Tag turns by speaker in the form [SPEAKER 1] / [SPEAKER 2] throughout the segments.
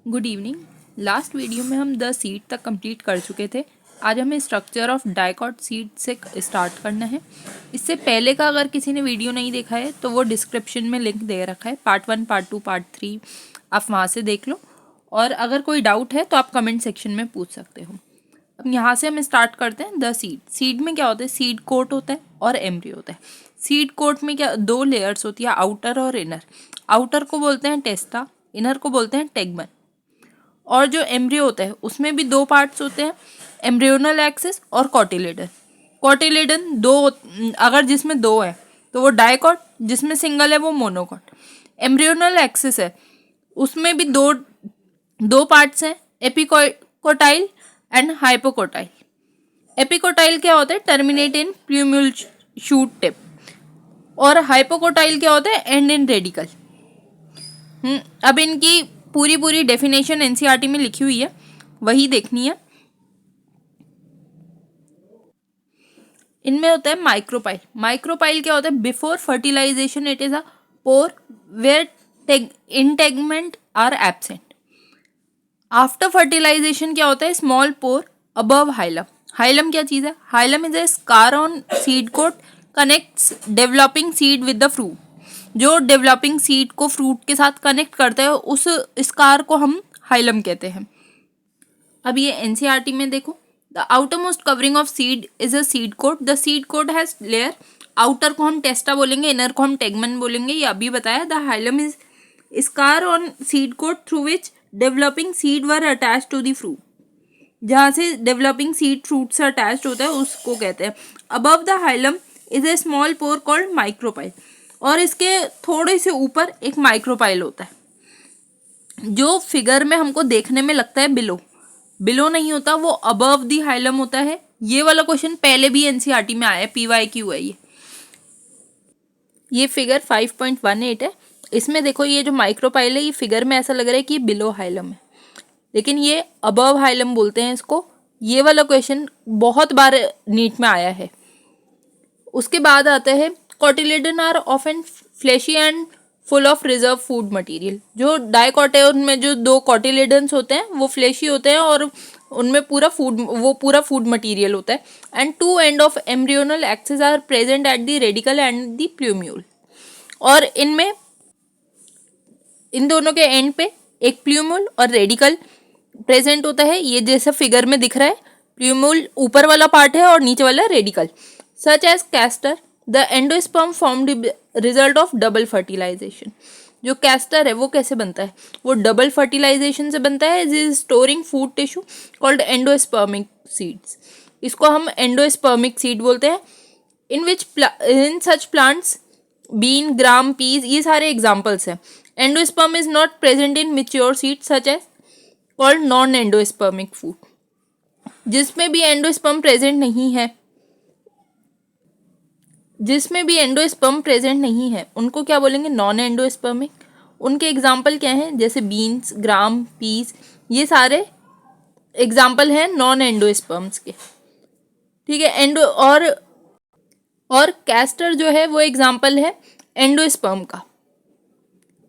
[SPEAKER 1] Good evening. Last video में हम 10 seed तक कंप्लीट कर चुके थे। आज हमें स्ट्रक्चर ऑफ डाइकॉट सीड से स्टार्ट करना है। इससे पहले का अगर किसी ने वीडियो नहीं देखा है तो वो डिस्क्रिप्शन में लिंक दे रखा है, पार्ट 1, पार्ट 2, पार्ट 3, आप वहाँ से देख लो। और अगर कोई डाउट है तो आप कमेंट सेक्शन में पूछ सकते हो। अब यहाँ से हम स्टार्ट करते हैं। द सीड, सीड में क्या होता है, सीड कोट होता है और एम्ब्रियो होता है। सीड कोट में क्या, 2 लेयर्स होती है, आउटर और इनर। आउटर को बोलते हैं टेस्टा, इनर को बोलते हैं टेगमन। और जो एम्ब्रियो होता है उसमें भी 2 पार्ट्स होते हैं, एम्ब्रियोनल एक्सिस और कॉटिलेडन। कॉटिलेडन दो, अगर जिसमें 2 है तो वो डाइकॉट, जिसमें सिंगल है वो मोनोकॉट। एम्ब्रियोनल एक्सिस है उसमें भी दो पार्ट्स हैं, एपिकोटाइल एंड हाइपोकोटाइल। एपिकोटाइल क्या होता है, टर्मिनेट इन प्लूम्यूल शूट टिप, और हाइपोकोटाइल क्या होता है, एंड इन रेडिकल। अब इनकी पूरी डेफिनेशन एनसीईआरटी में लिखी हुई है, वही देखनी है। इनमें होता है माइक्रोपाइल। माइक्रोपाइल क्या होता है, before fertilisation it is a pore where integument are absent. After fertilisation क्या होता है, small pore above hilum. Hilum क्या चीज है, hilum is a scar on seed coat connects developing seed with the fruit. जो डेवलपिंग सीड को fruit के साथ कनेक्ट करता है उस स्कार को हम हाइलम कहते हैं। अब ये एनसीईआरटी में देखो, the outer most covering of seed is a seed coat. The seed coat has layer, outer को हम टेस्टा बोलेंगे, इनर को हम टेगमन बोलेंगे, ये अभी बताया। The hilum is scar on seed coat through which developing seed were attach to the fruit. जहाँ से डेवलपिंग सीड फ्रूट से अटैच होता है उसको कहते हैं। Above the hilum is a small pore called micropyle, और इसके थोड़े से ऊपर एक माइक्रोपाइल होता है जो फिगर में हमको देखने में लगता है बिलो। बिलो नहीं होता, वो अबव दी हाइलम होता है। ये वाला क्वेश्चन पहले भी एनसीईआरटी में आया है, PYQ है ये फिगर 5.18 है। इसमें देखो ये जो माइक्रोपाइल है, ये फिगर में ऐसा लग रहा है कि बिलो हाइलम है, लेकिन ये अबव हाइलम बोलते हैं इसको। ये वाला क्वेश्चन बहुत बार नीट में आया है। उसके बाद आता है cotyledon are often fleshy and full of reserve food material. जो डाइकॉट है उनमें जो 2 कॉटिलेडन्स होते हैं वो फ्लैशी होते हैं और उनमें पूरा फूड मटेरियल होता है। And 2 end of embryonal axis are present at the radicle and the plumule. और इनमें इन दोनों के एंड पे एक प्लूम्यूल और रेडिकल प्रेजेंट होता है। ये जैसा फिगर में दिख रहा है, प्लूम्यूल ऊपर वाला पार्ट है और नीचे वाला radicle. Such as castor, the endosperm formed result of double fertilization. जो कैस्टर है वो कैसे बनता है, वो डबल फर्टिलाइजेशन से बनता है। Is storing food tissue called endospermic seeds. इसको हम एंडोस्पर्मिक सीड बोलते हैं। In such plants, bean, gram, peas, ये सारे एग्जाम्पल्स हैं। Endosperm is not present in mature seed such as called non endospermic food. जिसमें भी एंडोस्पर्म प्रेजेंट नहीं है, उनको क्या बोलेंगे, नॉन एंडोस्पर्मिक। उनके एग्जाम्पल क्या हैं, जैसे बीन्स, ग्राम, पीस, ये सारे एग्जाम्पल हैं नॉन एंडोस्पर्म्स के। ठीक है, और कैस्टर जो है वो एग्जाम्पल है एंडोस्पर्म का।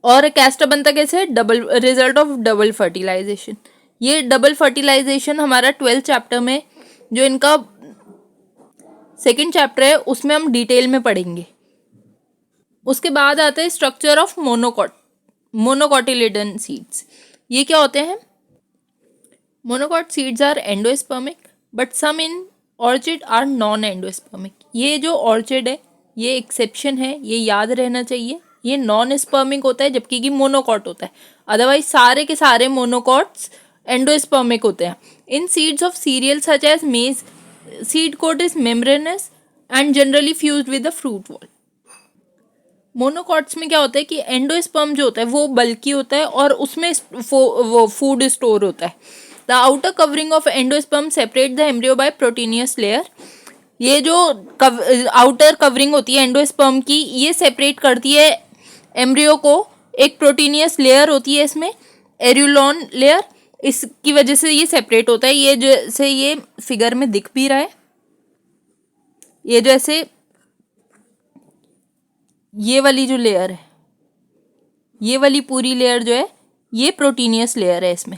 [SPEAKER 1] और कैस्टर बनता कैसे, रिजल्ट ऑफ डबल फर्टिलाइजेशन। ये डबल फर्टिलाइजेशन हमारा 12th चैप्टर में, जो इनका 2nd चैप्टर है, उसमें हम डिटेल में पढ़ेंगे। उसके बाद आता है स्ट्रक्चर ऑफ मोनोकॉटिलेडन सीड्स। ये क्या होते हैं, monocot seeds are endospermic but some in orchid are non endospermic. ये जो ऑर्चिड है ये एक्सेप्शन है, ये याद रहना चाहिए। ये नॉन स्पर्मिक होता है जबकि कि मोनोकॉट होता है। अदरवाइज सारे के सारे मोनोकॉट्स एंडोस्पर्मिक होते हैं। In seeds of cereal such as maize, seed coat is membranous and generally fused with the fruit wall. Monocots में क्या होता है कि एंडोस्पर्म जो होता है वो बल्की होता है और उसमें वो फूड स्टोर होता है। The outer covering of endosperm separate the embryo bye proteinaceous layer. ये जो आउटर कवरिंग होती है एंडोस्पर्म की, ये सेपरेट करती है एम्ब्रियो को। एक प्रोटीनियस लेयर होती है इसमें, एरुलोन लेयर, इसकी वजह से ये सेपरेट होता है। ये जैसे ये फिगर में दिख भी रहा है, ये जैसे ये वाली जो लेयर है, ये वाली पूरी लेयर जो है ये प्रोटीनियस लेयर है इसमें।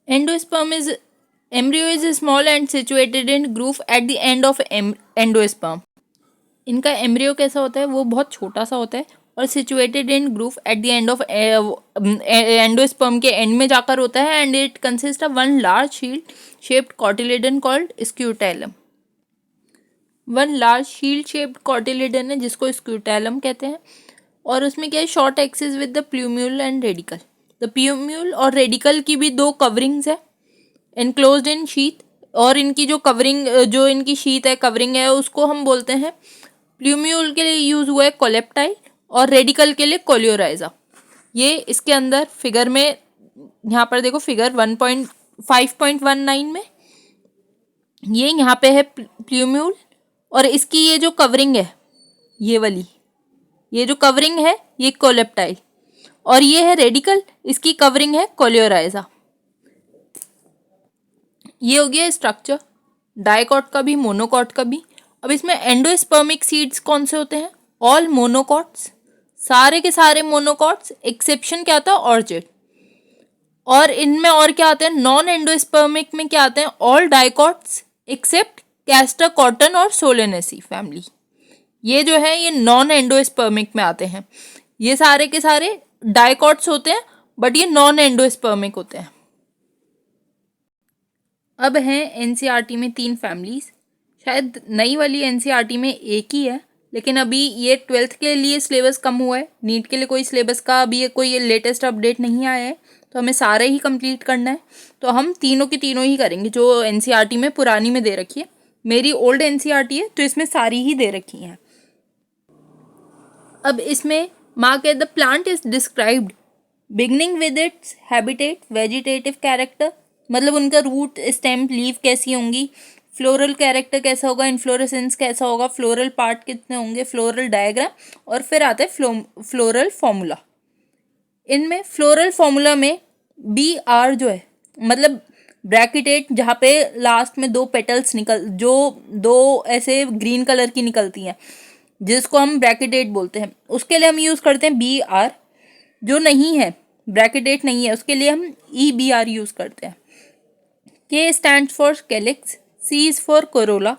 [SPEAKER 1] Endosperm is embryo is small and situated in groove at the end of endosperm. इनका एम्ब्रियो कैसा होता है, वो बहुत छोटा सा होता है और situated in groove at the end of endosperm के एंड में जाकर होता है। And it consist of one large shield shaped cotyledon called scutellum. One large shield shaped cotyledon है जिसको स्क्यूटेलम कहते हैं। और उसमें क्या है, short axis with the plumule and radical. The plumule और रेडिकल की भी दो कवरिंग्स है एनक्लोज्ड इन शीथ। और इनकी जो कवरिंग, जो इनकी शीथ है, कवरिंग है, उसको हम बोलते हैं, प्लूम्यूल के लिए यूज हुआ है कोलेप्टाइल और रेडिकल के लिए कोलियोराइजा। ये इसके अंदर फिगर में, यहाँ पर देखो फिगर 1.5.19 में, ये यहाँ पे है प्लूम्यूल और इसकी ये जो कवरिंग है, ये वाली, ये जो कवरिंग है ये कोलेप्टाइल और ये है रेडिकल, इसकी कवरिंग है कोलियोराइजा। ये हो गया स्ट्रक्चर डाइकॉट का भी, मोनोकॉट का भी। अब इसमें एंडोस्पर्मिक सीड्स कौन से होते हैं, ऑल मोनोकॉट्स, सारे के सारे मोनोकॉट्स, एक्सेप्शन क्या था, ऑर्चिड। और इनमें और क्या आते हैं, नॉन एंडोस्पर्मिक में क्या आते हैं, all dicots except castor cotton और सोलेनेसी फैमिली। ये जो है ये नॉन एंडोस्पर्मिक में आते हैं। ये सारे के सारे डाइकॉट्स होते हैं बट ये नॉन एंडोस्पर्मिक होते हैं। अब हैं एनसीईआरटी में 3 फैमिलीज। शायद नई वाली एनसीईआरटी में एक ही है, लेकिन अभी ये 12th के लिए सिलेबस कम हुआ है। नीट के लिए कोई सिलेबस का अभी कोई लेटेस्ट अपडेट नहीं आया है, तो हमें सारे ही कंप्लीट करना है। तो हम तीनों की तीनों ही करेंगे जो एनसीईआरटी में पुरानी में दे रखी है। मेरी ओल्ड एनसीईआरटी है तो इसमें सारी ही दे रखी हैं। अब इसमें mark at the plant is described beginning with its habitat, vegetative character, मतलब उनका रूट, स्टेम, लीव कैसी होंगी, फ्लोरल कैरेक्टर कैसा होगा, इन्फ्लोरेसेंस कैसा होगा, फ्लोरल पार्ट कितने होंगे, फ्लोरल डायग्राम, और फिर आता है फ्लोरल फॉर्मूला। इनमें फ्लोरल फॉर्मूला में BR जो है, मतलब ब्रैकेटेड, जहाँ पे लास्ट में 2 पेटल्स जो 2 ऐसे ग्रीन कलर की निकलती हैं, जिसको हम ब्रैकेटेड बोलते हैं, उसके लिए हम यूज़ करते हैं BR। जो नहीं है, ब्रैकेटेड नहीं है, उसके लिए हम EBR यूज़ करते हैं। K stands for calyx, C is for corolla,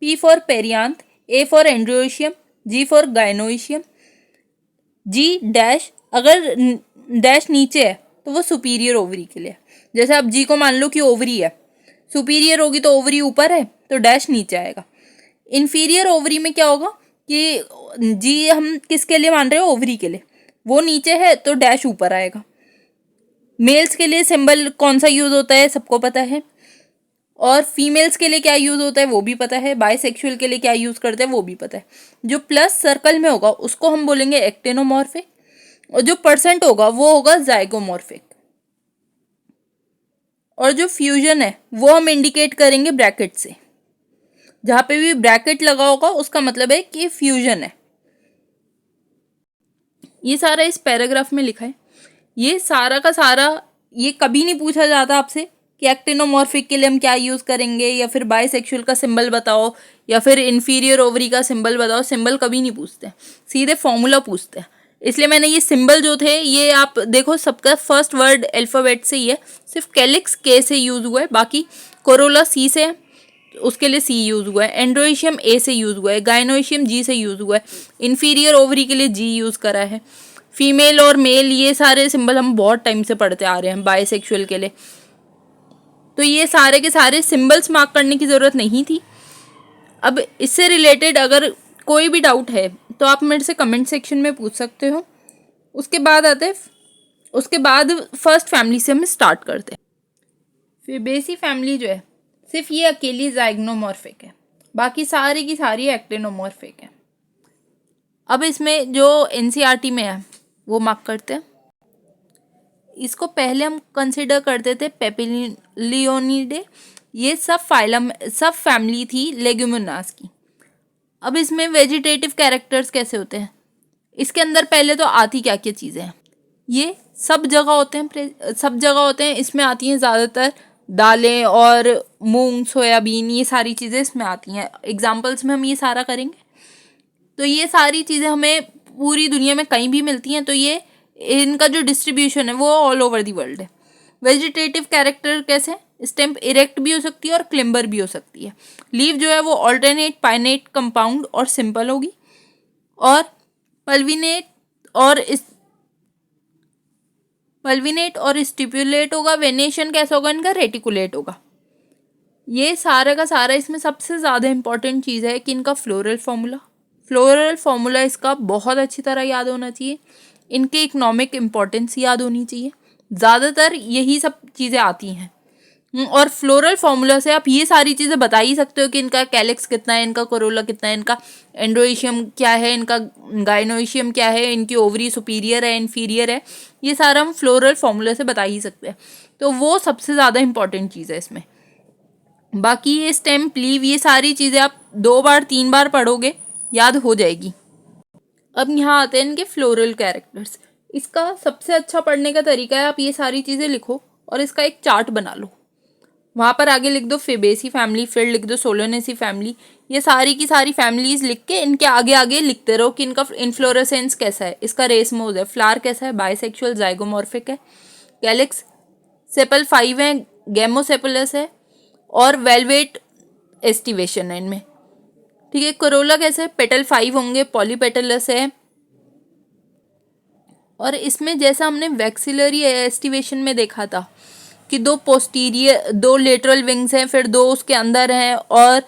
[SPEAKER 1] P for perianth, A for androecium, G for gynoecium, G dash, अगर डैश नीचे है तो वो सुपीरियर ओवरी के लिए। जैसे आप G को मान लो कि ओवरी है, सुपीरियर होगी तो ओवरी ऊपर है तो डैश नीचे आएगा। इन्फीरियर ओवरी में क्या होगा कि G हम किसके लिए मान रहे हो, ओवरी के लिए, वो नीचे है तो डैश ऊपर आएगा। मेल्स के लिए सिंबल कौन सा यूज़ होता है सबको पता है, और फीमेल्स के लिए क्या यूज़ होता है वो भी पता है, बाइसेक्सुअल के लिए क्या यूज़ करते हैं वो भी पता है। जो प्लस सर्कल में होगा उसको हम बोलेंगे एक्टिनोमॉर्फिक, और जो परसेंट होगा वो होगा जाइगोमॉर्फिक। और जो फ्यूजन है वो हम इंडिकेट करेंगे ब्रैकेट से। जहाँ पे भी ब्रैकेट लगा होगा उसका मतलब है कि फ्यूजन है। ये सारा इस पैराग्राफ में लिखा है। ये सारा का सारा, ये कभी नहीं पूछा जाता आपसे कि एक्टिनोमॉर्फिक के लिए हम क्या यूज़ करेंगे, या फिर बाइसेक्सुअल का सिंबल बताओ, या फिर इन्फीरियर ओवरी का सिंबल बताओ। सिंबल कभी नहीं पूछते, सीधे फॉर्मूला पूछते हैं। इसलिए मैंने ये सिंबल जो थे, ये आप देखो सबका फर्स्ट वर्ड अल्फ़ाबेट से ही है, सिर्फ कैलिक्स K से यूज़ हुआ है, बाकी कोरोला C से है, उसके लिए C यूज़ हुआ है, एंड्रोइशियम A से यूज़ हुआ है, गाइनोइशियम G से यूज़ हुआ है, इन्फीरियर ओवरी के लिए G यूज़ करा है। फीमेल और मेल, ये सारे सिंबल हम बहुत टाइम से पढ़ते आ रहे हैं बाइसेक्सुअल के लिए, तो ये सारे के सारे सिंबल्स मार्क करने की ज़रूरत नहीं थी। अब इससे रिलेटेड अगर कोई भी डाउट है तो आप मेरे से कमेंट सेक्शन में पूछ सकते हो। उसके बाद आते हैं, उसके बाद फर्स्ट फैमिली से हम स्टार्ट करते हैं। फेबेसी फैमिली जो है सिर्फ ये अकेली जाइग्नोमॉर्फिक है, बाकी सारी की सारी एक्टिनोमॉर्फिक है। अब इसमें जो एनसीईआरटी में है वो मार्क करते हैं। इसको पहले हम कंसिडर करते थे पेपिलियोनिडे, ये सब फैमिली थी लेग्यूमिनास की। अब इसमें वेजिटेटिव कैरेक्टर्स कैसे होते हैं, इसके अंदर पहले तो आती क्या क्या चीज़ें हैं, ये सब जगह होते हैं। इसमें आती हैं ज़्यादातर दालें और मूंग, सोयाबीन, ये सारी चीज़ें इसमें आती हैं। एग्जाम्पल्स में हम ये सारा करेंगे, तो ये सारी चीज़ें हमें पूरी दुनिया में कहीं भी मिलती हैं, तो ये इनका जो डिस्ट्रीब्यूशन है वो ऑल ओवर दी वर्ल्ड है। वेजिटेटिव कैरेक्टर कैसे, स्टेम इरेक्ट भी हो सकती है और क्लिम्बर भी हो सकती है। लीव जो है वो ऑल्टरनेट, पाइनेट, कंपाउंड और सिंपल होगी। और पल्विनेट और स्टिपुलेट होगा। वेनेशन कैसा होगा इनका, रेटिकुलेट होगा। ये सारा का सारा इसमें सबसे ज़्यादा इंपॉर्टेंट चीज़ है कि इनका फ्लोरल फॉर्मूला इसका बहुत अच्छी तरह याद होना चाहिए। इनके इकोनॉमिक इम्पोर्टेंस याद होनी चाहिए। ज़्यादातर यही सब चीज़ें आती हैं। और फ्लोरल फॉर्मूला से आप ये सारी चीज़ें बता ही सकते हो कि इनका कैलिक्स कितना है, इनका कोरोला कितना है, इनका एंड्रोइशियम क्या है, इनका गाइनोइशियम क्या है, इनकी ओवरी सुपीरियर है, इन्फीरियर है। ये सारा हम फ्लोरल फॉर्मूला से बता ही सकते हैं। तो वो सबसे ज़्यादा इंपॉर्टेंट चीज़ है इसमें। बाकी ये स्टेम, लीव, ये सारी चीज़ें आप 2 बार 3 बार पढ़ोगे, याद हो जाएगी। अब यहाँ आते हैं इनके फ्लोरल कैरेक्टर्स। इसका सबसे अच्छा पढ़ने का तरीका है, आप ये सारी चीज़ें लिखो और इसका एक चार्ट बना लो। वहाँ पर आगे लिख दो फेबेसी फैमिली, फिर लिख दो सोलोनेसी फैमिली। ये सारी की सारी फैमिलीज लिख के इनके आगे आगे लिखते रहो कि इनका इन्फ्लोरेसेंस कैसा है, इसका रेस मोड है, फ्लावर कैसा है, बाइसेक्सुअल, जाइगोमॉर्फिक है, कैलिक्स सेपल 5 है, गैमोसेपलस है और वेलवेट एस्टिवेशन है इनमें। ठीक है। कोरोला कैसे है, पेटल 5 होंगे, पॉलीपेटलस है। और इसमें जैसा हमने वैक्सिलरी एस्टिवेशन में देखा था कि 2 लेटरल विंग्स हैं, फिर 2 उसके अंदर हैं और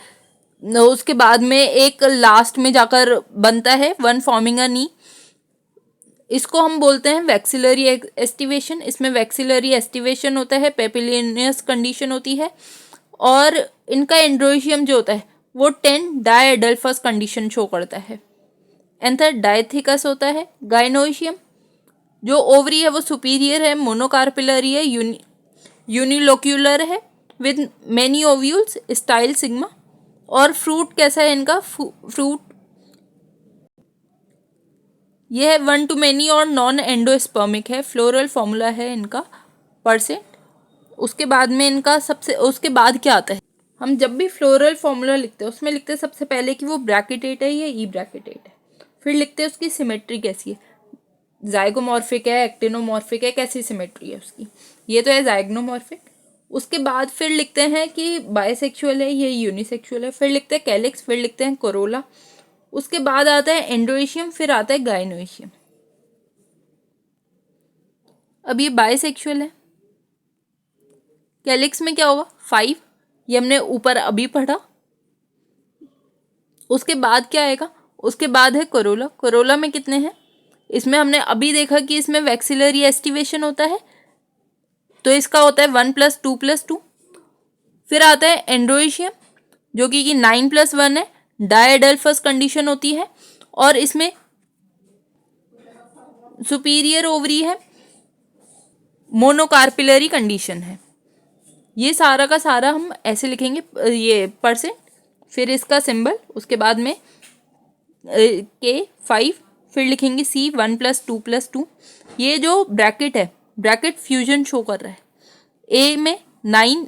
[SPEAKER 1] उसके बाद में एक लास्ट में जाकर बनता है, 1 फॉर्मिंग अ नी। इसको हम बोलते हैं वैक्सिलरी एस्टिवेशन। इसमें वैक्सिलरी एस्टिवेशन होता है, पेपिलिनियस कंडीशन होती है और इनका एंड्रोइशियम जो होता है वो 10 डायएडल्फस कंडीशन शो करता है। एंथर डायथिकस होता है। गाइनोइशियम जो ओवरी है वो सुपीरियर है, मोनोकार्पिलरी है, यूनिलोक्यूलर है with many ovules, style sigma. और फ्रूट कैसा है इनका, फ्रूट ये है 1 to many और नॉन एंडोस्पर्मिक है। फ्लोरल फॉर्मूला है इनका %। उसके बाद में इनका उसके बाद क्या आता है, हम जब भी फ्लोरल फॉर्मूला लिखते हैं उसमें लिखते हैं सबसे पहले कि वो ब्रैकेटेट है या ई ब्रैकेटेट है, फिर लिखते हैं उसकी सिमेट्री कैसी है, जाइगोमॉर्फिक है, एक्टिनोमॉर्फिक है, कैसी सिमेट्री है उसकी, ये तो है जाइग्नोमॉर्फिक। उसके बाद फिर लिखते हैं कि बाइसेक्सुअल है या यूनिसेक्सुअल है, फिर लिखते हैं कैलिक्स, फिर लिखते हैं कोरोला। उसके बाद आता है एंड्रोइशियम, फिर आता है गाइनोइशियम। अब ये बाइसेक्सुअल है। कैलिक्स में क्या होगा, 5, ये हमने ऊपर अभी पढ़ा। उसके बाद क्या आएगा, उसके बाद है कोरोला। कोरोला में कितने हैं, इसमें हमने अभी देखा कि इसमें वैक्सिलरी एस्टिवेशन होता है, तो इसका होता है 1 + 2 + 2। फिर आता है एंड्रोइशियम जो कि 9 + 1 है, डायएडल्फस कंडीशन होती है और इसमें सुपीरियर ओवरी है, मोनोकार्पिलरी कंडीशन है। ये सारा का सारा हम ऐसे लिखेंगे, ये %, फिर इसका सिंबल, उसके बाद में K5, फिर लिखेंगे C 1 + 2 + 2। ये जो ब्रैकेट है, ब्रैकेट फ्यूजन शो कर रहा है। A में 9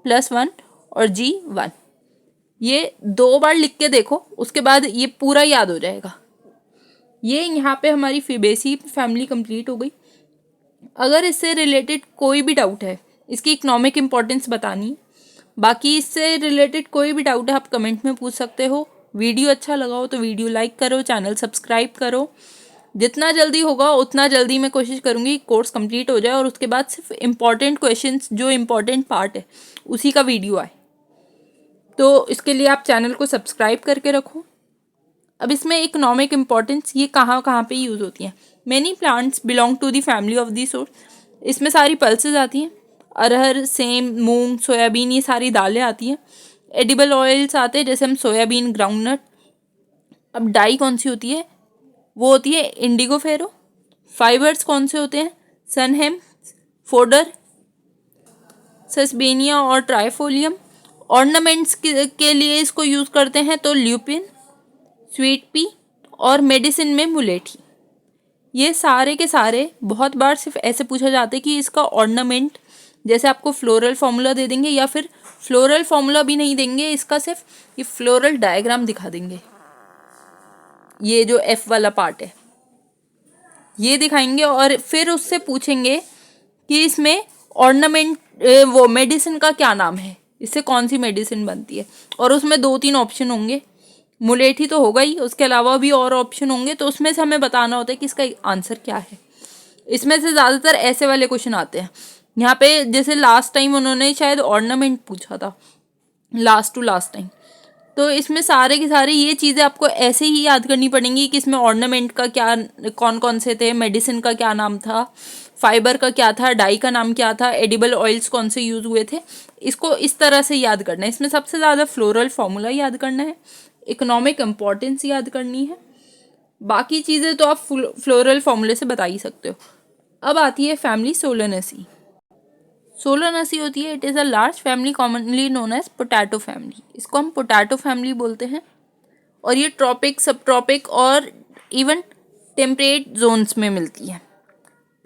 [SPEAKER 1] + 1 और G 1। ये 2 बार लिख के देखो, उसके बाद ये पूरा याद हो जाएगा। ये यहाँ पे हमारी फेबेसी फैमिली कंप्लीट हो गई। अगर इससे रिलेटेड कोई भी डाउट है, इसकी इकोनॉमिक इम्पोर्टेंस बतानी है, बाकी इससे रिलेटेड कोई भी डाउट है आप कमेंट में पूछ सकते हो। वीडियो अच्छा लगा हो तो वीडियो लाइक करो, चैनल सब्सक्राइब करो। जितना जल्दी होगा उतना जल्दी मैं कोशिश करूँगी कोर्स कंप्लीट हो जाए और उसके बाद सिर्फ इम्पॉर्टेंट क्वेश्चंस, जो इम्पॉर्टेंट पार्ट है उसी का वीडियो आए। तो इसके लिए आप चैनल को सब्सक्राइब करके रखो। अब इसमें इकोनॉमिक इम्पोर्टेंस ये कहाँ कहाँ पे यूज़ होती हैं। Many plants belong to the family of the source, इसमें सारी पल्सेस आती हैं। अरहर, सेम, मूंग, सोयाबीन, ये सारी दालें आती हैं। एडिबल ऑयल्स आते हैं, जैसे हम सोयाबीन, ग्राउंडनट। अब डाई कौन सी होती है, वो होती है इंडिगो फेरो। फाइबर्स कौन से होते हैं, सनहेम, फोडर, सस्बेनिया और ट्राइफोलियम। ऑर्नामेंट्स के लिए इसको यूज़ करते हैं तो ल्यूपिन, स्वीट पी और मेडिसिन में मुलेठी। ये सारे के सारे बहुत बार सिर्फ ऐसे पूछा जाता है कि इसका ऑर्नामेंट, जैसे आपको फ्लोरल फॉर्मूला दे देंगे या फिर फ्लोरल फॉर्मूला भी नहीं देंगे, इसका सिर्फ ये फ्लोरल डायग्राम दिखा देंगे, ये जो F वाला पार्ट है ये दिखाएंगे और फिर उससे पूछेंगे कि इसमें ऑर्नामेंट वो मेडिसिन का क्या नाम है, इससे कौन सी मेडिसिन बनती है, और उसमें 2-3 ऑप्शन होंगे। मुलेठी तो होगा ही, उसके अलावा भी और ऑप्शन होंगे, तो उसमें से हमें बताना होता है कि इसका आंसर क्या है। इसमें से ज़्यादातर ऐसे वाले क्वेश्चन आते हैं। यहाँ पे जैसे लास्ट टाइम उन्होंने शायद ऑर्नामेंट पूछा था, लास्ट टू लास्ट टाइम, तो इसमें सारे के सारे ये चीज़ें आपको ऐसे ही याद करनी पड़ेंगी कि इसमें ऑर्नामेंट का क्या, कौन कौन से थे, मेडिसिन का क्या नाम था, फाइबर का क्या था, डाई का नाम क्या था, एडिबल ऑयल्स कौन से यूज़ हुए थे। इसको इस तरह से याद करना है। इसमें सबसे ज़्यादा फ्लोरल फार्मूला याद करना है, इकोनॉमिक इम्पॉर्टेंस याद करनी है, बाकी चीज़ें तो आप फ्लोरल फार्मूले से बता ही सकते हो। अब आती है फैमिली सोलेनेसी। सोलेनेसी होती है, it is a large family commonly known as potato family. इसको हम पोटैटो फैमिली बोलते हैं, और ये ट्रॉपिक, सब ट्रॉपिक और इवन टेम्परेट जोन्स में मिलती है।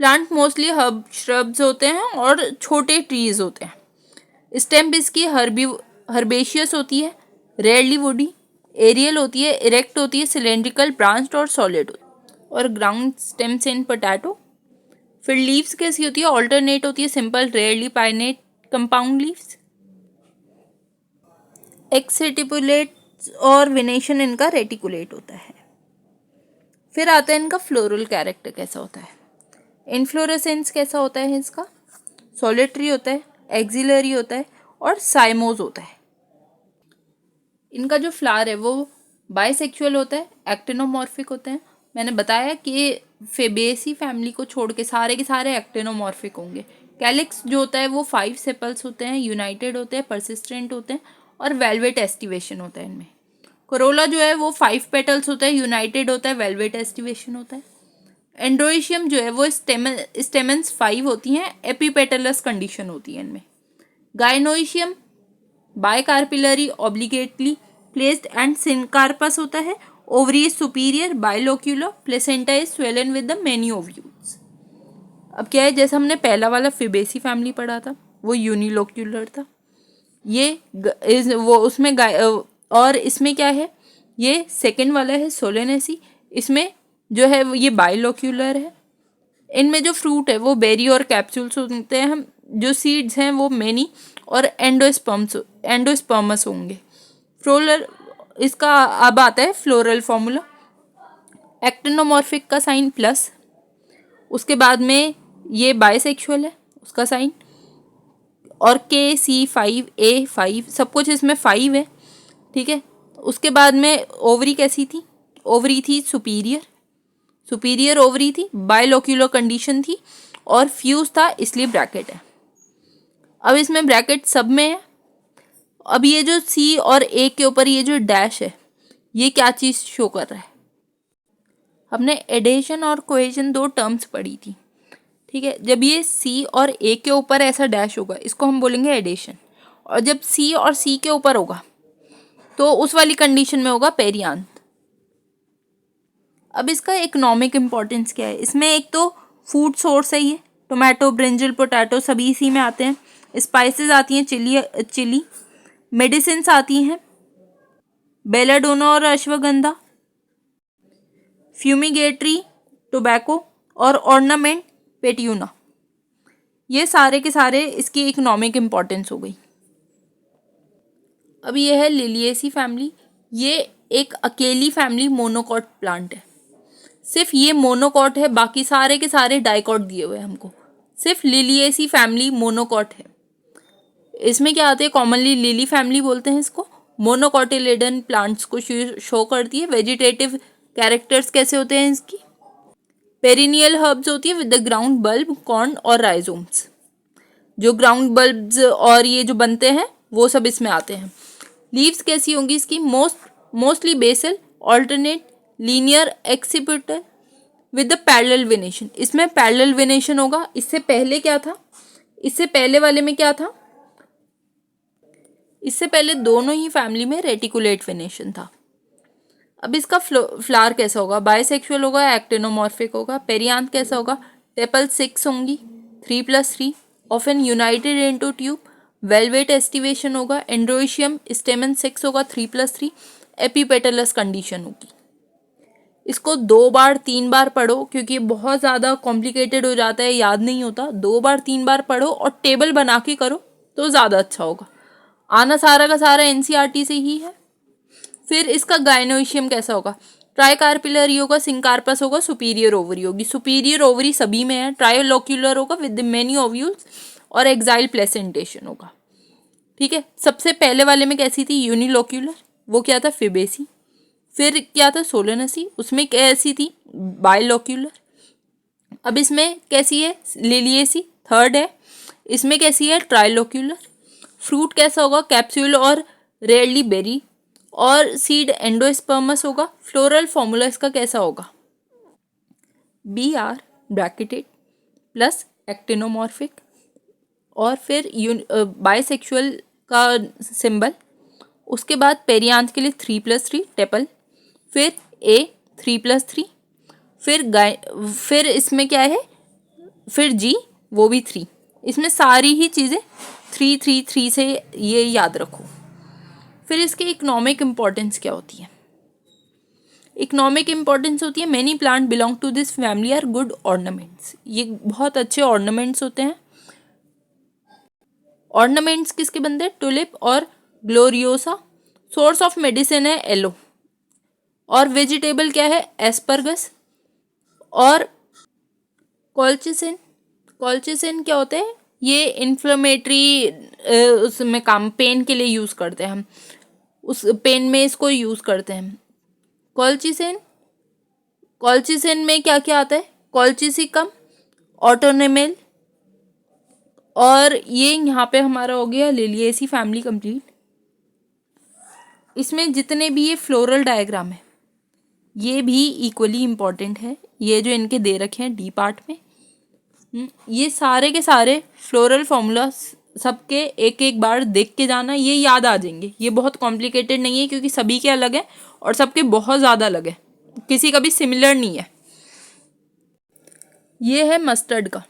[SPEAKER 1] प्लांट मोस्टली हर्ब श्रब्स होते हैं और छोटे ट्रीज होते हैं। स्टेम इसकी हर्बेशियस होती है, रेयरली वुडी, एरियल होती है, इरेक्ट होती है, सिलेंड्रिकल, ब्रांच्ड और सॉलिड, और ग्राउंड स्टेम्स इन पोटैटो। फिर लीव्स कैसी होती है, ऑल्टरनेट होती है, सिंपल, रेयरली पाइनेट, कंपाउंड लीव्स। एक्सेटिपुलेट और विनेशन इनका रेटिकुलेट होता है। फिर आता है इनका फ्लोरल कैरेक्टर कैसा होता है, इन्फ्लोरेसेंस कैसा होता है इसका, सॉलिटरी होता है, एक्सिलरी होता है और साइमोज होता है। इनका जो फ्लावर है वो बाइसेक्सुअल होता है, एक्टिनोमॉर्फिक होते हैं। मैंने बताया कि फेबेसी फैमिली को छोड़ के सारे एक्टिनोमॉर्फिक होंगे। कैलिक्स जो होता है वो 5 सेपल्स होते हैं, यूनाइटेड होते हैं, परसिस्टेंट होते हैं और वेलवेट एस्टिवेशन होता है इनमें। कोरोला जो है वो 5 पेटल्स होता है, यूनाइटेड होता है, वेलवेट एस्टिवेशन होता है। एंड्रोइशियम जो है वो स्टेमेंस 5 होती हैं, एपीपेटलस कंडीशन होती है इनमें। Gynoecium bicarpellary, obliquely placed and syncarpous होता है। Ovary is superior, bilocular, placenta is swollen with the many ovules. अब क्या है, जैसे हमने पहला वाला फिबेसी फैमिली पढ़ा था वो यूनिलोक्यूलर था, वो उसमें और इसमें क्या है, ये सेकेंड वाला है सोलेनेसी, इसमें जो है ये बाइलोक्यूलर है। इनमें जो फ्रूट है वो बेरी और कैप्सूल्स होते हैं, हम जो सीड्स हैं वो मेनी और एंडोस्पर्मस होंगे। फ्लोरल, इसका अब आता है फ्लोरल फॉर्मूला। एक्टिनोमॉर्फिक का साइन प्लस, उसके बाद में ये बाइसेक्सुअल है उसका साइन, और KC5 A5 सब कुछ इसमें 5 है, ठीक है। उसके बाद में ओवरी कैसी थी, ओवरी थी सुपीरियर ओवरी थी, बाइलोक्यूलर कंडीशन थी और फ्यूज था, इसलिए ब्रैकेट है। अब इसमें ब्रैकेट सब में है। अब ये जो C और A के ऊपर ये जो डैश है ये क्या चीज़ शो कर रहा है, हमने एडेशन और कोहेजन 2 टर्म्स पढ़ी थी, ठीक है। जब ये C और A के ऊपर ऐसा डैश होगा इसको हम बोलेंगे एडेशन, और जब C और C के ऊपर होगा तो उस वाली कंडीशन में होगा पेरियांत। अब इसका इकोनॉमिक इम्पोर्टेंस क्या है, इसमें एक तो फूड सोर्स है, ये टोमेटो, ब्रिंजल, पोटैटो सभी इसी में आते हैं। स्पाइसेस आती हैं, चिली, मेडिसिन्स आती हैं, बेलाडोना और अश्वगंधा, फ्यूमिगेटरी, टोबैको और ऑर्नामेंट, पेट्यूना। ये सारे के सारे इसकी इकोनॉमिक इम्पोर्टेंस हो गई। अब ये है लिलिएसी फैमिली, ये एक अकेली फैमिली मोनोकॉट प्लांट है, सिर्फ ये मोनोकॉट है, बाकी सारे के सारे डाइकॉट दिए हुए हैं हमको, सिर्फ लिलिएसी फैमिली मोनोकॉट है। इसमें क्या आते हैं, कॉमनली लिली फैमिली बोलते हैं इसको, मोनोकॉटिलेडन प्लांट्स को शो करती है। वेजिटेटिव कैरेक्टर्स कैसे होते हैं इसकी, पेरिनियल हर्ब्स होती है with the ground bulb, corn और राइजोम्स। जो ग्राउंड बल्ब्स और ये जो बनते हैं वो सब इसमें आते हैं। लीव्स कैसी होंगी इसकी, mostly basal, alternate, linear, exstipulate with the parallel venation. इसमें पैरेलल वेनेशन होगा। इससे पहले क्या था, इससे पहले वाले में क्या था, इससे पहले दोनों ही फैमिली में रेटिकुलेट वेनेशन था। अब इसका फ्लावर कैसा होगा, बाइसेक्सुअल होगा, एक्टिनोमॉर्फिक होगा। पेरियांथ कैसा होगा, टेपल 6 होंगी, 3+3, often United into tube, velvet aestivation होगा। एंड्रोइशियम स्टेमन 6 होगा, 3+3, एपीपेटलस कंडीशन होगी। इसको 2 बार 3 बार पढ़ो, क्योंकि बहुत ज़्यादा कॉम्प्लिकेटेड हो जाता है, याद नहीं होता। 2 बार 3 बार पढ़ो और टेबल बना के करो तो ज़्यादा अच्छा होगा। आना सारा का सारा एनसीईआरटी से ही है। फिर इसका गायनोइशियम कैसा होगा? ट्राइकार्पिलरी होगा, सिंकार्पस होगा, सुपीरियर ओवरी होगी। सुपीरियर ओवरी सभी में है। ट्रायोलोक्यूलर होगा विद मेनी ओव्यूल्स और एक्साइल प्लेसेंटेशन होगा। ठीक है, सबसे पहले वाले में कैसी थी? यूनिलोक्यूलर, वो क्या था? फिबेसी। फिर क्या था? सोलेनसी, उसमें कैसी थी? बाइलोक्यूलर। अब इसमें कैसी है? लिलिएसी, थर्ड है। इसमें कैसी है? ट्राइलोक्यूलर। फ्रूट कैसा होगा? कैप्सूल और रेयरली बेरी। और सीड एंडोस्पर्मस होगा। फ्लोरल फॉर्मूला इसका कैसा होगा? BR bracketed plus actinomorphic. और फिर बाइसेक्सुअल का सिंबल। उसके बाद पेरियांथ के लिए 3+3 टेपल। फिर A 3+3। फिर इसमें क्या है? फिर G, वो भी 3। इसमें सारी ही चीज़ें 3 से ये याद रखो। फिर इसके इकोनॉमिक इम्पोर्टेंस क्या होती है? इकोनॉमिक इम्पोर्टेंस होती है many plant belong to this family are good ornaments. ये बहुत अच्छे ऑर्नामेंट्स होते हैं। ऑर्नामेंट्स किसके बनते हैं? टुलिप और ग्लोरियोसा। सोर्स ऑफ मेडिसिन है येलो। और वेजिटेबल क्या है? एस्परगस। और कॉल्चिसिन। कॉल्चिसिन क्या होते हैं? ये इन्फ्लेमेटरी उसमें काम, पेन के लिए यूज़ करते हैं हम, उस पेन में इसको यूज़ करते हैं। कॉल्चिसिन, कॉल्चिसिन में क्या क्या आता है? कॉल्चिसिकम, ऑटोनेमेल। और ये यहाँ पे हमारा हो गया लिलिएसी फैमिली कंप्लीट। इसमें जितने भी ये फ्लोरल डायग्राम है ये भी इक्वली इम्पॉर्टेंट है। ये जो इनके दे रखे हैं डी पार्ट में, ये सारे के सारे फ्लोरल फॉर्मूला सबके एक एक बार देख के जाना, ये याद आ जाएंगे। ये बहुत कॉम्प्लिकेटेड नहीं है, क्योंकि सभी के अलग है और सबके बहुत ज़्यादा अलग है, किसी का भी सिमिलर नहीं है। ये है मस्टर्ड का,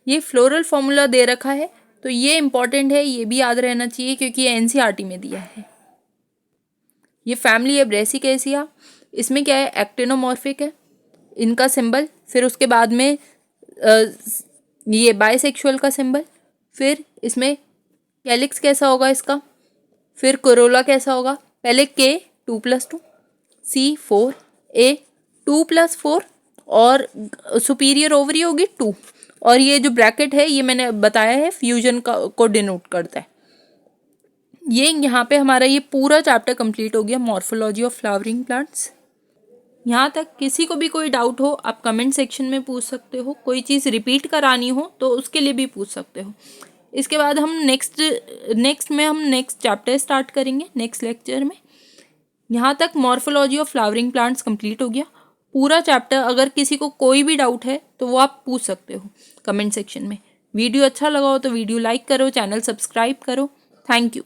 [SPEAKER 1] ये फ्लोरल फॉर्मूला दे रखा है, तो ये इम्पॉर्टेंट है, ये भी याद रहना चाहिए क्योंकि ये एनसीईआरटी में दिया है। ये फैमिली है ब्रेसिकेसिया। इसमें क्या है? एक्टिनोमॉर्फिक है इनका सिंबल। फिर उसके बाद में ये बाइसेक्सुअल का सिंबल। फिर इसमें कैलिक्स कैसा होगा इसका? फिर कोरोला कैसा होगा? पहले K 2+2, C 4, A 2+4 और सुपीरियर ओवरी होगी 2। और ये जो ब्रैकेट है ये मैंने बताया है फ्यूजन को डिनोट करता है। ये यहाँ पे हमारा ये पूरा चैप्टर कंप्लीट हो गया, मॉर्फोलॉजी ऑफ फ्लावरिंग प्लांट्स। यहाँ तक किसी को भी कोई डाउट हो आप कमेंट सेक्शन में पूछ सकते हो। कोई चीज़ रिपीट करानी हो तो उसके लिए भी पूछ सकते हो। इसके बाद हम नेक्स्ट चैप्टर स्टार्ट करेंगे नेक्स्ट लेक्चर में। यहाँ तक morphology of flowering plants complete हो गया पूरा चैप्टर। अगर किसी को कोई भी डाउट है तो वो आप पूछ सकते हो कमेंट सेक्शन में। वीडियो अच्छा लगा हो तो वीडियो लाइक करो, चैनल सब्सक्राइब करो। Thank you.